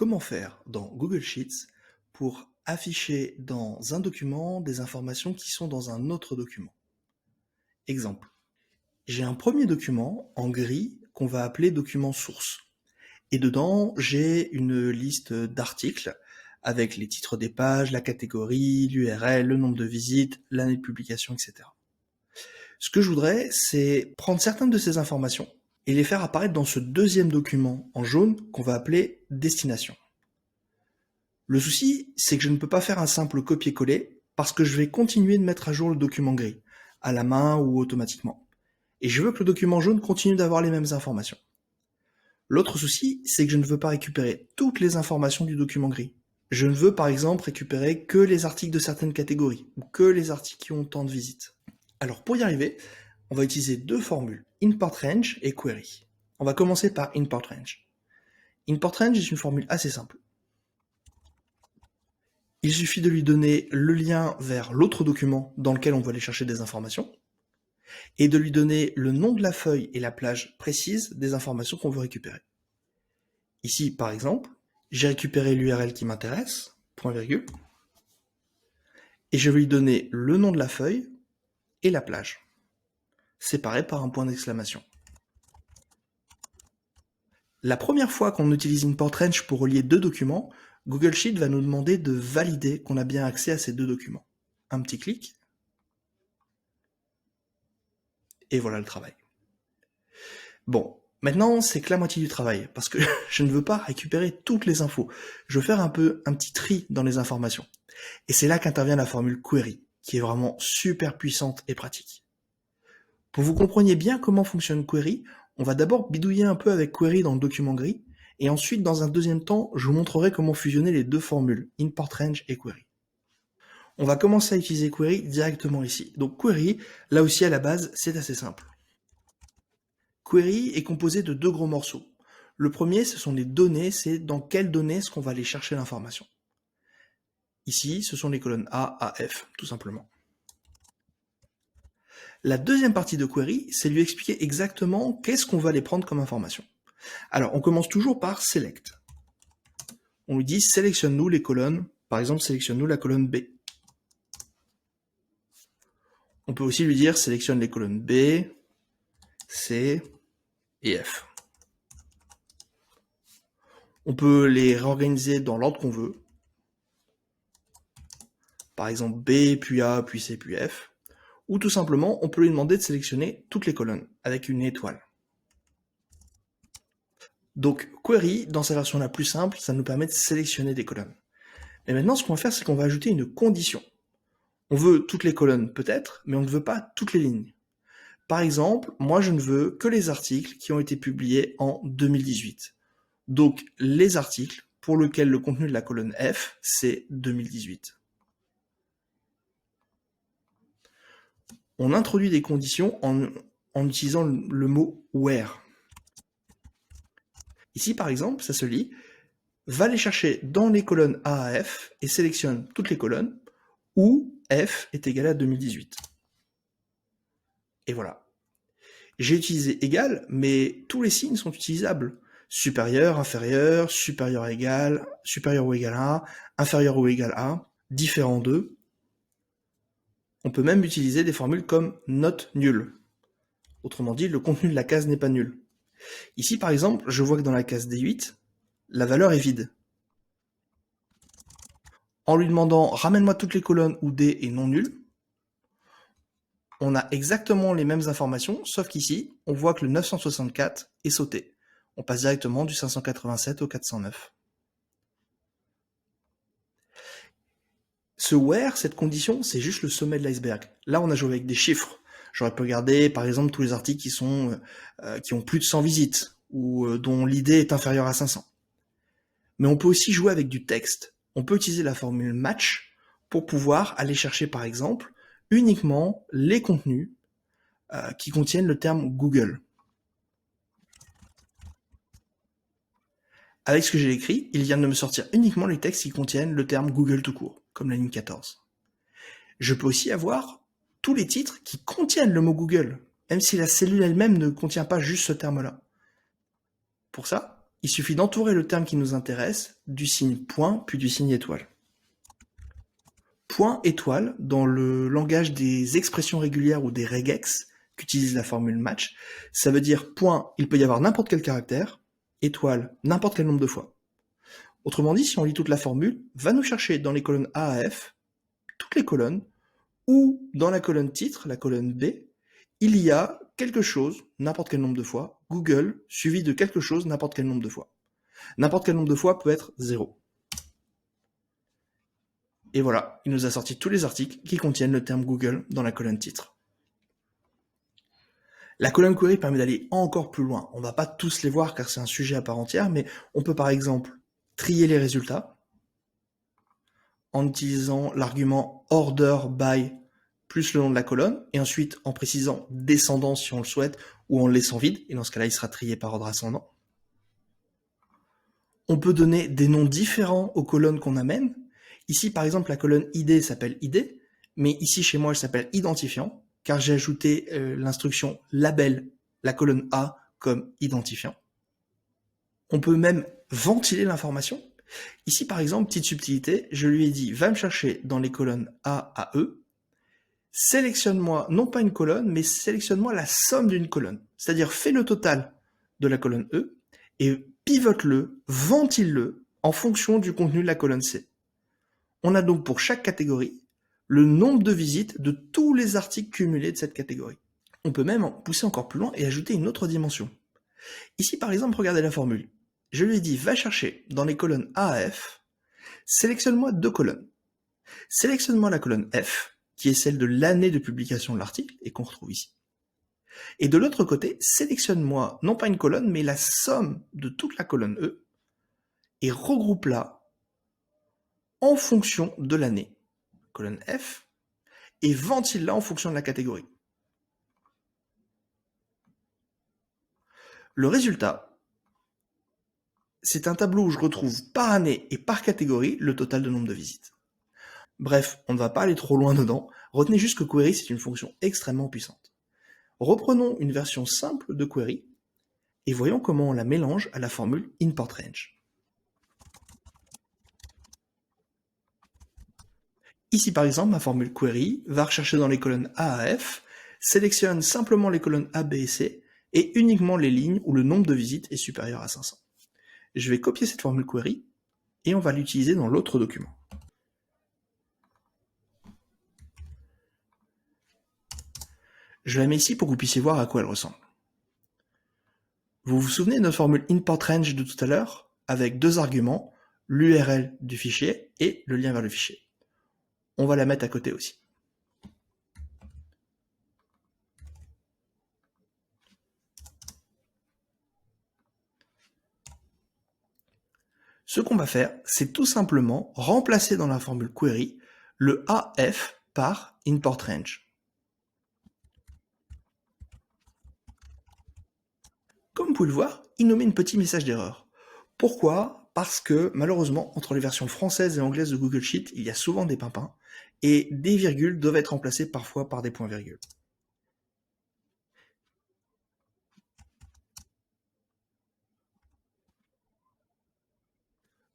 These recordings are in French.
Comment faire dans Google Sheets pour afficher dans un document des informations qui sont dans un autre document? Exemple. J'ai un premier document en gris qu'on va appeler document source. Et dedans, j'ai une liste d'articles avec les titres des pages, la catégorie, l'URL, le nombre de visites, l'année de publication, etc. Ce que je voudrais, c'est prendre certaines de ces informations et les faire apparaître dans ce deuxième document en jaune qu'on va appeler destination. Le souci, c'est que je ne peux pas faire un simple copier-coller parce que je vais continuer de mettre à jour le document gris, à la main ou automatiquement. Et je veux que le document jaune continue d'avoir les mêmes informations. L'autre souci, c'est que je ne veux pas récupérer toutes les informations du document gris. Je ne veux par exemple récupérer que les articles de certaines catégories, ou que les articles qui ont tant de visites. Alors pour y arriver, on va utiliser deux formules, import range et query. On va commencer par import range. Import range est une formule assez simple. Il suffit de lui donner le lien vers l'autre document dans lequel on va aller chercher des informations, et de lui donner le nom de la feuille et la plage précise des informations qu'on veut récupérer. Ici, par exemple, j'ai récupéré l'URL qui m'intéresse, point virgule, et je vais lui donner le nom de la feuille et la plage, séparés par un point d'exclamation. La première fois qu'on utilise import range pour relier deux documents, Google Sheet va nous demander de valider qu'on a bien accès à ces deux documents. Un petit clic, et voilà le travail. Bon, maintenant c'est que la moitié du travail, parce que je ne veux pas récupérer toutes les infos. Je veux faire un petit tri dans les informations. Et c'est là qu'intervient la formule query, qui est vraiment super puissante et pratique. Pour que vous compreniez bien comment fonctionne query, on va d'abord bidouiller un peu avec query dans le document gris, et ensuite, dans un deuxième temps, je vous montrerai comment fusionner les deux formules, import range et query. On va commencer à utiliser query directement ici. Donc query, là aussi à la base, c'est assez simple. Query est composé de deux gros morceaux. Le premier, ce sont les données, c'est dans quelles données est-ce qu'on va aller chercher l'information. Ici, ce sont les colonnes A à F, tout simplement. La deuxième partie de query, c'est lui expliquer exactement qu'est-ce qu'on va aller prendre comme information. Alors, on commence toujours par select. On lui dit sélectionne-nous les colonnes, par exemple sélectionne-nous la colonne B. On peut aussi lui dire sélectionne les colonnes B, C et F. On peut les réorganiser dans l'ordre qu'on veut. Par exemple B, puis A, puis C, puis F. Ou tout simplement, on peut lui demander de sélectionner toutes les colonnes avec une étoile. Donc query, dans sa version la plus simple, ça nous permet de sélectionner des colonnes. Mais maintenant, ce qu'on va faire, c'est qu'on va ajouter une condition. On veut toutes les colonnes peut-être, mais on ne veut pas toutes les lignes. Par exemple, moi je ne veux que les articles qui ont été publiés en 2018. Donc les articles pour lesquels le contenu de la colonne F, c'est 2018. On introduit des conditions en utilisant le mot where. Ici, par exemple, ça se lit, va les chercher dans les colonnes A à F et sélectionne toutes les colonnes où F est égal à 2018. Et voilà. J'ai utilisé égal, mais tous les signes sont utilisables. Supérieur, inférieur, supérieur ou égal à, inférieur ou égal à, différent de. On peut même utiliser des formules comme not nul. Autrement dit, le contenu de la case n'est pas nul. Ici, par exemple, je vois que dans la case D8, la valeur est vide. En lui demandant « ramène-moi toutes les colonnes où D est non nul », on a exactement les mêmes informations, sauf qu'ici, on voit que le 964 est sauté. On passe directement du 587 au 409. Ce where, cette condition, c'est juste le sommet de l'iceberg. Là, on a joué avec des chiffres. J'aurais pu regarder, par exemple, tous les articles qui ont plus de 100 visites, ou dont l'idée est inférieure à 500. Mais on peut aussi jouer avec du texte. On peut utiliser la formule match pour pouvoir aller chercher, par exemple, uniquement les contenus qui contiennent le terme Google. Avec ce que j'ai écrit, il vient de me sortir uniquement les textes qui contiennent le terme Google tout court, comme la ligne 14. Je peux aussi avoir tous les titres qui contiennent le mot Google, même si la cellule elle-même ne contient pas juste ce terme-là. Pour ça, il suffit d'entourer le terme qui nous intéresse du signe point puis du signe étoile. Point étoile, dans le langage des expressions régulières ou des regex qu'utilise la formule match, ça veut dire point, il peut y avoir n'importe quel caractère, étoile, n'importe quel nombre de fois. Autrement dit, si on lit toute la formule, va nous chercher dans les colonnes A à F, toutes les colonnes, ou dans la colonne titre, la colonne B, il y a quelque chose, n'importe quel nombre de fois, Google, suivi de quelque chose, n'importe quel nombre de fois. N'importe quel nombre de fois peut être 0. Et voilà, il nous a sorti tous les articles qui contiennent le terme Google dans la colonne titre. La colonne query permet d'aller encore plus loin. On ne va pas tous les voir car c'est un sujet à part entière, mais on peut par exemple trier les résultats en utilisant l'argument order by plus le nom de la colonne, et ensuite en précisant descendant si on le souhaite, ou en le laissant vide, et dans ce cas-là il sera trié par ordre ascendant. On peut donner des noms différents aux colonnes qu'on amène. Ici par exemple la colonne ID s'appelle ID, mais ici chez moi elle s'appelle identifiant, car j'ai ajouté l'instruction label, la colonne A comme identifiant. On peut même ventiler l'information. Ici par exemple, petite subtilité, je lui ai dit va me chercher dans les colonnes A à E, sélectionne-moi non pas une colonne, mais sélectionne-moi la somme d'une colonne. C'est-à-dire fais le total de la colonne E et pivote-le, ventile-le en fonction du contenu de la colonne C. On a donc pour chaque catégorie le nombre de visites de tous les articles cumulés de cette catégorie. On peut même pousser encore plus loin et ajouter une autre dimension. Ici par exemple, regardez la formule. Je lui ai dit va chercher dans les colonnes A à F, sélectionne-moi 2 colonnes. Sélectionne-moi la colonne F, qui est celle de l'année de publication de l'article, et qu'on retrouve ici. Et de l'autre côté, sélectionne-moi non pas une colonne, mais la somme de toute la colonne E, et regroupe-la en fonction de l'année, colonne F, et ventile-la en fonction de la catégorie. Le résultat, c'est un tableau où je retrouve par année et par catégorie le total de nombre de visites. Bref, on ne va pas aller trop loin dedans, retenez juste que query c'est une fonction extrêmement puissante. Reprenons une version simple de query, et voyons comment on la mélange à la formule ImportRange. Ici par exemple, ma formule query va rechercher dans les colonnes A à F, sélectionne simplement les colonnes A, B et C, et uniquement les lignes où le nombre de visites est supérieur à 500. Je vais copier cette formule query, et on va l'utiliser dans l'autre document. Je la mets ici pour que vous puissiez voir à quoi elle ressemble. Vous vous souvenez de notre formule ImportRange de tout à l'heure, avec 2 arguments, l'URL du fichier et le lien vers le fichier. On va la mettre à côté aussi. Ce qu'on va faire, c'est tout simplement remplacer dans la formule query le AF par ImportRange. Comme vous pouvez le voir, il nous met un petit message d'erreur. Pourquoi? Parce que malheureusement, entre les versions françaises et anglaises de Google Sheet, il y a souvent des pimpins, et des virgules doivent être remplacées parfois par des points-virgules.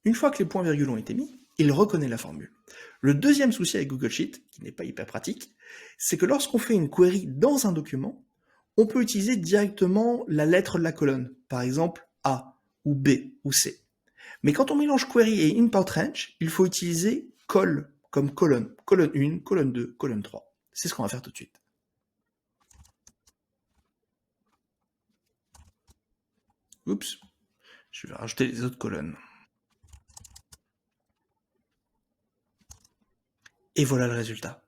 Une fois que les points-virgules ont été mis, il reconnaît la formule. Le deuxième souci avec Google Sheet, qui n'est pas hyper pratique, c'est que lorsqu'on fait une query dans un document, on peut utiliser directement la lettre de la colonne, par exemple A, ou B, ou C. Mais quand on mélange query et ImportRange, il faut utiliser col comme colonne, colonne 1, colonne 2, colonne 3. C'est ce qu'on va faire tout de suite. Oups, je vais rajouter les autres colonnes. Et voilà le résultat.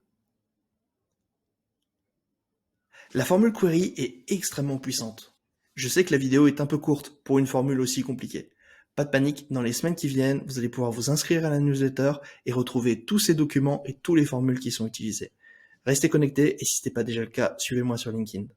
La formule query est extrêmement puissante. Je sais que la vidéo est un peu courte pour une formule aussi compliquée. Pas de panique, dans les semaines qui viennent, vous allez pouvoir vous inscrire à la newsletter et retrouver tous ces documents et toutes les formules qui sont utilisées. Restez connectés et si ce n'est pas déjà le cas, suivez-moi sur LinkedIn.